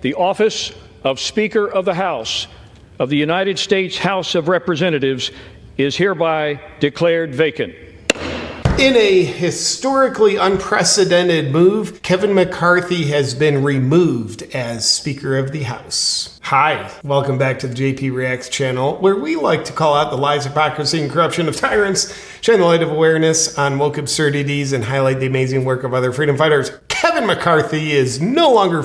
the office of Speaker of the House of the United States House of Representatives is hereby declared vacant. In a historically unprecedented move, Kevin McCarthy has been removed as Speaker of the House. Hi, welcome back to the JP Reacts channel, where we like to call out the lies, hypocrisy, and corruption of tyrants, shine the light of awareness on woke absurdities, and highlight the amazing work of other freedom fighters. Kevin McCarthy is he's no longer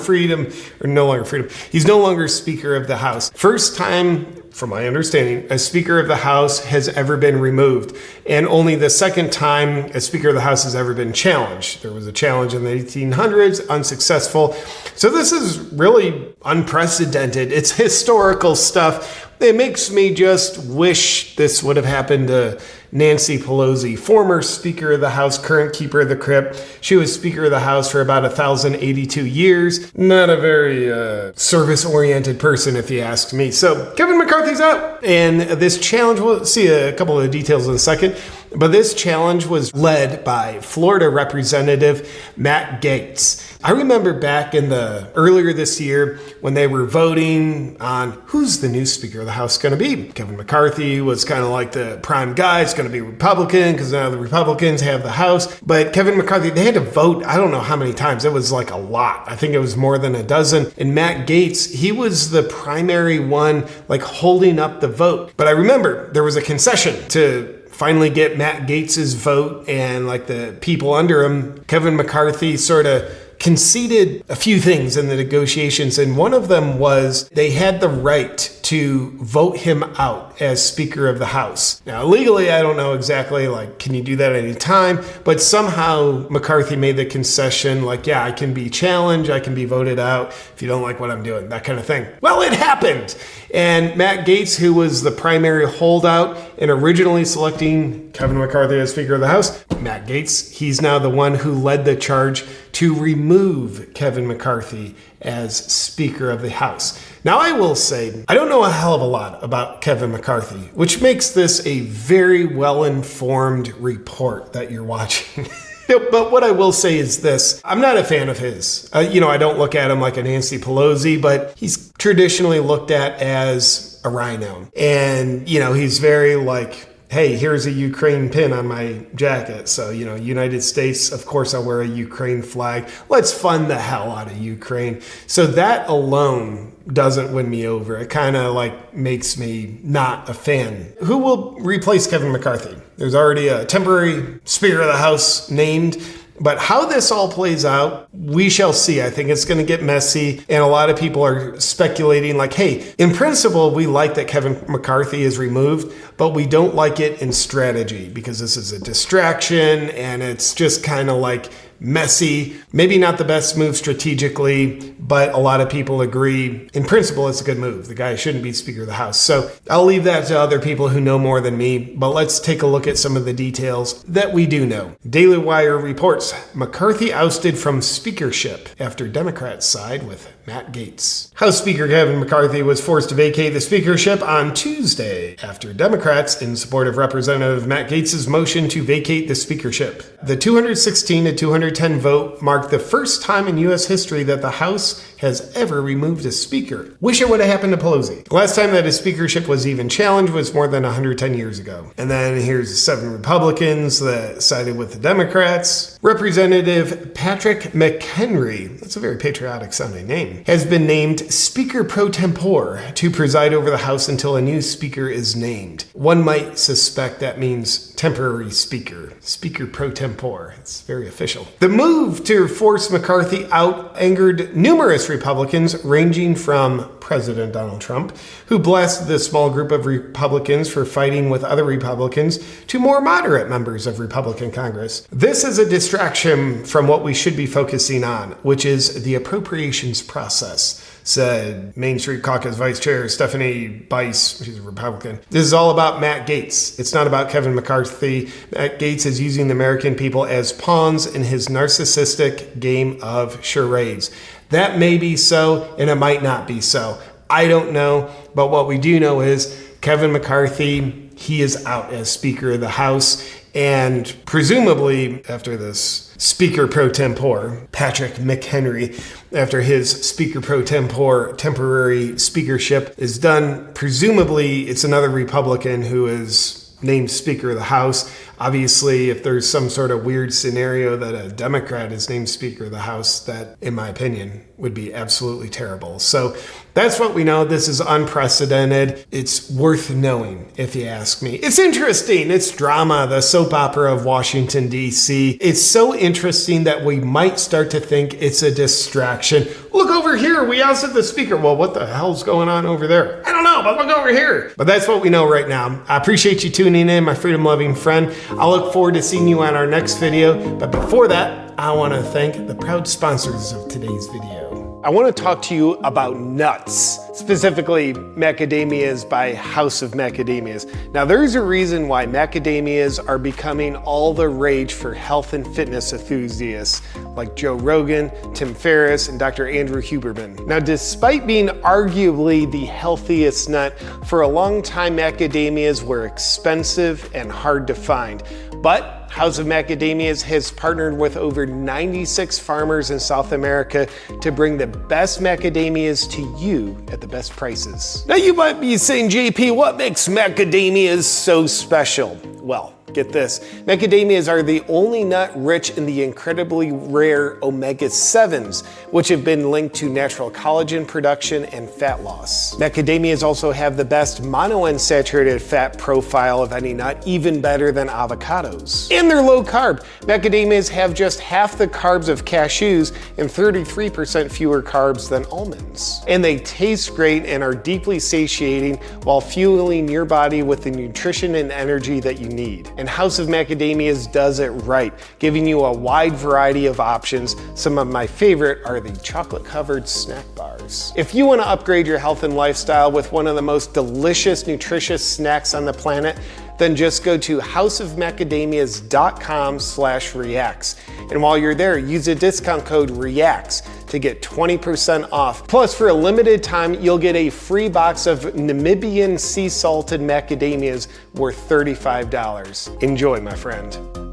Speaker of the House. First time, from my understanding, a Speaker of the House has ever been removed, and only the second time a Speaker of the House has ever been challenged. There was a challenge in the 1800s, unsuccessful. So this is really unprecedented. It's historical stuff. It makes me just wish this would have happened to Nancy Pelosi, former Speaker of the House, current Keeper of the Crypt. She was Speaker of the House for about 1,082 years. Not a very service-oriented person, if you ask me. So Kevin McCarthy's out. And this challenge, we'll see a couple of the details in a second, but this challenge was led by Florida Representative Matt Gaetz. I remember back in earlier this year when they were voting on who's the new Speaker of the House going to be. Kevin McCarthy was kind of like the prime guy. It's going to be Republican because now the Republicans have the House. But Kevin McCarthy, they had to vote, I don't know how many times. It was like a lot. I think it was more than a dozen. And Matt Gaetz, he was the primary one like holding up the vote. But I remember there was a concession to finally get Matt Gaetz's vote, and like the people under him, Kevin McCarthy sort of conceded a few things in the negotiations, and one of them was they had the right to vote him out as Speaker of the House. Now, legally, I don't know exactly, like, can you do that at any time? But somehow McCarthy made the concession, like, yeah, I can be challenged, I can be voted out if you don't like what I'm doing, that kind of thing. Well, it happened. And Matt Gaetz, who was the primary holdout in originally selecting Kevin McCarthy as Speaker of the House, Matt Gaetz, he's now the one who led the charge to remove Kevin McCarthy as Speaker of the House. Now, I will say, I don't know a hell of a lot about Kevin McCarthy, which makes this a very well-informed report that you're watching. But what I will say is this. I'm not a fan of his. I don't look at him like a Nancy Pelosi, but he's traditionally looked at as a rhino. And, he's very like, hey, here's a Ukraine pin on my jacket. So, United States, of course I'll wear a Ukraine flag. Let's fund the hell out of Ukraine. So that alone doesn't win me over. It kind of like makes me not a fan. Who will replace Kevin McCarthy? There's already a temporary Speaker of the House named. But how this all plays out, we shall see. I think it's going to get messy. And a lot of people are speculating like, hey, in principle, we like that Kevin McCarthy is removed, but we don't like it in strategy because this is a distraction and it's just kind of like messy. Maybe not the best move strategically, but a lot of people agree. In principle, it's a good move. The guy shouldn't be Speaker of the House. So I'll leave that to other people who know more than me, but let's take a look at some of the details that we do know. Daily Wire reports McCarthy ousted from speakership after Democrats side with Matt Gaetz. House Speaker Kevin McCarthy was forced to vacate the speakership on Tuesday after Democrats, in support of Representative Matt Gaetz's motion to vacate the speakership. The 216 to 210 vote marked the first time in U.S. history that the House has ever removed a speaker. Wish it would have happened to Pelosi. The last time that his speakership was even challenged was more than 110 years ago. And then here's 7 Republicans that sided with the Democrats. Representative Patrick McHenry, that's a very patriotic sounding name, has been named Speaker pro tempore to preside over the House until a new speaker is named. One might suspect that means temporary speaker. Speaker pro tempore. It's very official. The move to force McCarthy out angered numerous Republicans, ranging from President Donald Trump, who blasted this small group of Republicans for fighting with other Republicans, to more moderate members of Republican Congress. This is a distraction from what we should be focusing on, which is the appropriations process, said Main Street Caucus Vice Chair Stephanie Bice. She's a Republican. This is all about Matt Gaetz. It's not about Kevin McCarthy. Matt Gaetz is using the American people as pawns in his narcissistic game of charades. That may be so, and it might not be so. I don't know, but what we do know is Kevin McCarthy, he is out as Speaker of the House, And presumably after this Speaker pro tempore, Patrick McHenry, after his Speaker pro tempore temporary speakership is done, presumably it's another Republican who is named Speaker of the House. Obviously, if there's some sort of weird scenario that a Democrat is named Speaker of the House, that, in my opinion, would be absolutely terrible. So that's what we know. This is unprecedented. It's worth knowing, if you ask me. It's interesting. It's drama, the soap opera of Washington, D.C. It's so interesting that we might start to think it's a distraction. Look over here. We ousted the Speaker. Well, what the hell's going on over there? I don't know, but look over here. But that's what we know right now. I appreciate you tuning in, my freedom-loving friend. I'll look forward to seeing you on our next video. But before that, I want to thank the proud sponsors of today's video. I want to talk to you about nuts, specifically macadamias by House of Macadamias. Now, there's a reason why macadamias are becoming all the rage for health and fitness enthusiasts like Joe Rogan, Tim Ferriss, and Dr. Andrew Huberman. Now, despite being arguably the healthiest nut, for a long time macadamias were expensive and hard to find. But House of Macadamias has partnered with over 96 farmers in South America to bring the best macadamias to you at the best prices. Now you might be saying, JP, what makes macadamias so special? Well, get this, macadamias are the only nut rich in the incredibly rare omega-7s, which have been linked to natural collagen production and fat loss. Macadamias also have the best monounsaturated fat profile of any nut, even better than avocados. And they're low carb. Macadamias have just half the carbs of cashews and 33% fewer carbs than almonds. And they taste great and are deeply satiating while fueling your body with the nutrition and energy that you need. And House of Macadamias does it right, giving you a wide variety of options. Some of my favorite are the chocolate-covered snack bars. If you want to upgrade your health and lifestyle with one of the most delicious, nutritious snacks on the planet, then just go to houseofmacadamias.com/reacts. And while you're there, use the discount code REACTS to get 20% off. Plus, for a limited time, you'll get a free box of Namibian sea salted macadamias worth $35. Enjoy, my friend.